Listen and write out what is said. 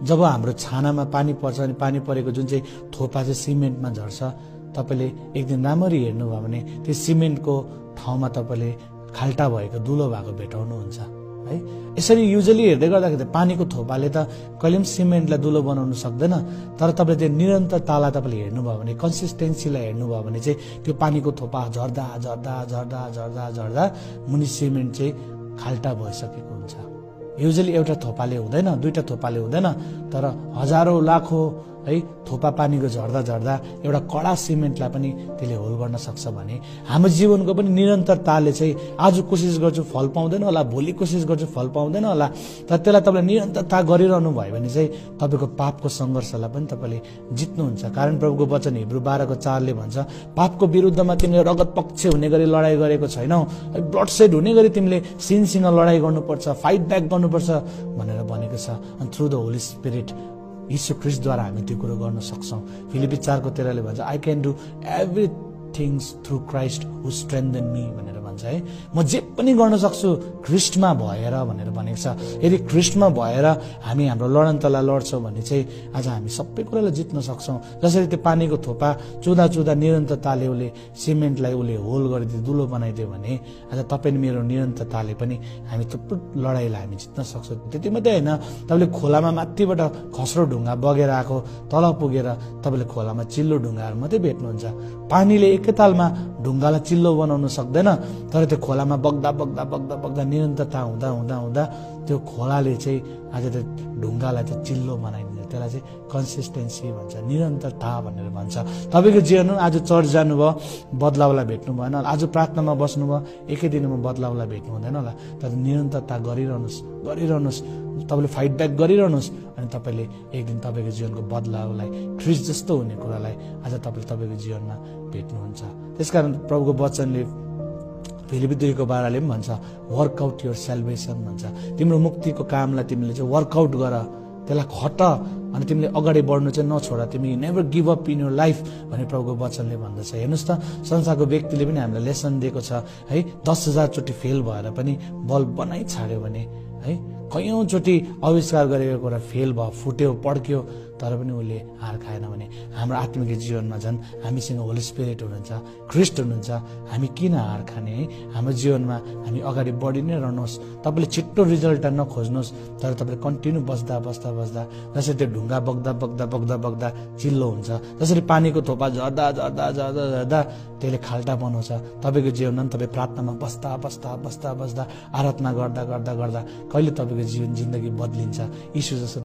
जब हाम्रो छानामा पानी पर्छ अनि पानी परेको जुन चाहिँ थोपा चाहिँ सिमेन्टमा झर्छ, तपाईले एक दिन राम्ररी हेर्नुभयो भने त्यो सिमेन्टको ठाउँमा तपाईले खाल्टा भएको दुलो भएको भेटाउनुहुन्छ है। यसरी युजली हेर्दै गर्दाखेरि पानीको थोपाले त कहिले पनि सिमेन्टलाई दुलो बनाउन सक्दैन, तर तपाईले त्यो निरन्तरतालाई तपाईले हेर्नुभयो भने, कन्सिस्टेन्सीलाई हेर्नुभयो भने चाहिँ त्यो पानीको थोपा झर्दा झर्दा झर्दा झर्दा झर्दा मुनि सिमेन्ट चाहिँ खाल्टा भइसकेको हुन्छ। युजली एउटा थोपाले हुँदैन, दुईटा थोपाले हुँदैन, तर हजारौं लाखौं है थोपा पानीको झर्दा झर्दा एउटा कडा सिमेन्टलाई पनि त्यसले होल गर्न सक्छ भने हाम्रो जीवनको पनि निरन्तरताले चाहिँ आज कोसिस गर्छु फल पाउँदैन होला, भोलि कोसिस गर्छु फल पाउँदैन होला, तर त्यसलाई तपाईले निरन्तरता गरिरहनु भयो भने चाहिँ तपाईको पापको संघर्षलाई पनि तपाईले जित्नुहुन्छ। कारण प्रभुको वचन हिब्रू 12:4 भन्छ, पापको विरुद्धमा तिमीले रगत पक्ष हुने गरी लडाई गरेको छैनौ, ब्लड सेड हुने गरी तिमीले सिनसँग लडाई गर्नुपर्छ, फाइट ब्याक गर्नुपर्छ भनेर भनेको छ। अनि थ्रु द होली स्पिरिट यीशु ख्रीष्टद्वारा हामी त्यो कुरो गर्न सक्छौं। फिलिपी 4:13 भन्छ, I can do everything's through Christ who strengthen me भनेर भन्छ है। म जे पनि गर्न सक्छु ख्रीष्टमा भएर भनेर भनेको छ। यदि ख्रीष्टमा भएर हामी हाम्रो लडन्तलाई लड्छौं भने चाहिँ आज हामी सबै कुरालाई जित्न सक्छौं। जसरी त्यो पानीको थोपा चुदा चुदा निरन्तरताले उसले सिमेन्टलाई उसले होल गरिदियो, दुलो बनाइदियो भने आज तपाईँ मेरो निरन्तरताले पनि हामी थुप्रो लडाईलाई हामी जित्न सक्छौं। त्यति मात्रै होइन, तपाईले खोलामा माथिबाट खस्रो ढुङ्गा बगेर आएको तल पुगेर तपाईले खोलामा चिल्लो ढुङ्गाहरू मात्रै भेट्नुहुन्छ। पानीले एकैतालमा ढुङ्गालाई चिल्लो बनाउन सक्दैन, तर त्यो खोलामा बग्दा बग्दा बग्दा बग्दा निरन्तरता हुँदा हुँदा हुँदा त्यो खोलाले चाहिँ आज त्यो ढुङ्गालाई चाहिँ चिल्लो बनाइदिन्छ। त्यसलाई चाहिँ कन्सिस्टेन्सी भन्छ, निरन्तरता भनेर भन्छ। तपाईको जीवनमा आज चर्च जानुभयो, बदलावलाई भेट्नु भएन होला, आज प्रार्थनामा बस्नुभयो, एकै दिनमा बदलावलाई भेट्नु हुँदैन होला, तर निरन्तरता गरिरहनुहोस्, तपाईले फाइट ब्याक गरिरहनुहोस् अनि तपाईले एक दिन तपाईको जीवनको बदलावलाई ख्रीष्ट जस्तो हुने कुरालाई आज तपाईले तपाईको जीवनमा भेट्नुहुन्छ। त्यसकारण प्रभुको वचनले फिलिपी 2:12 पनि भन्छ, वर्कआउट योर सेल्भेसन भन्छ। तिम्रो मुक्तिको कामलाई तिमीले चाहिँ वर्कआउट गर, त्यसलाई खट अनि तिमीले अगाडि बढ्नु चाहिँ नछोड, तिमी never give up in your life भनेर प्रभुको वचनले भन्दछ। हेर्नुहोस् त, संसारको व्यक्तिले पनि हामीलाई लेसन दिएको छ है, 10,000 चोटि फेल भएर पनि बल्ब बनाइ छाड्यो भने है, कयौं चोटि आविष्कार गरेको कुरा फेल भयो, फुट्यो, पड्क्यो, तर पनि उसले हार खाएन भने हाम्रो आत्मिक जीवनमा झन् हामीसँग होली स्पिरिट हुनुहुन्छ, ख्रीष्ट हुनुहुन्छ, हामी किन हार खाने है। हाम्रो जीवनमा हामी अगाडि बढी नै रहनुहोस्। तपाईले छिट्टो रिजल्ट नखोज्नुहोस्, तर तपाईले कन्टिन्यू बस्दा बस्दा बस्दा जसरी त्यो ढुङ्गा बग्दा बग्दा बग्दा बग्दा चिल्लो हुन्छ, जसरी पानीको थोपा झर्दा झर्दा झर्दा झर्दा त्यसले खाल्टा बनाउँछ, तपाईको जीवनमा पनि तपाईँ प्रार्थनामा बस्दा बस्दा बस्दा बस्दा आराधना गर्दा गर्दा गर्दा कहिले तपाईँको जीवन जिन्दगी बदलिन्छ। यीशु जस्तो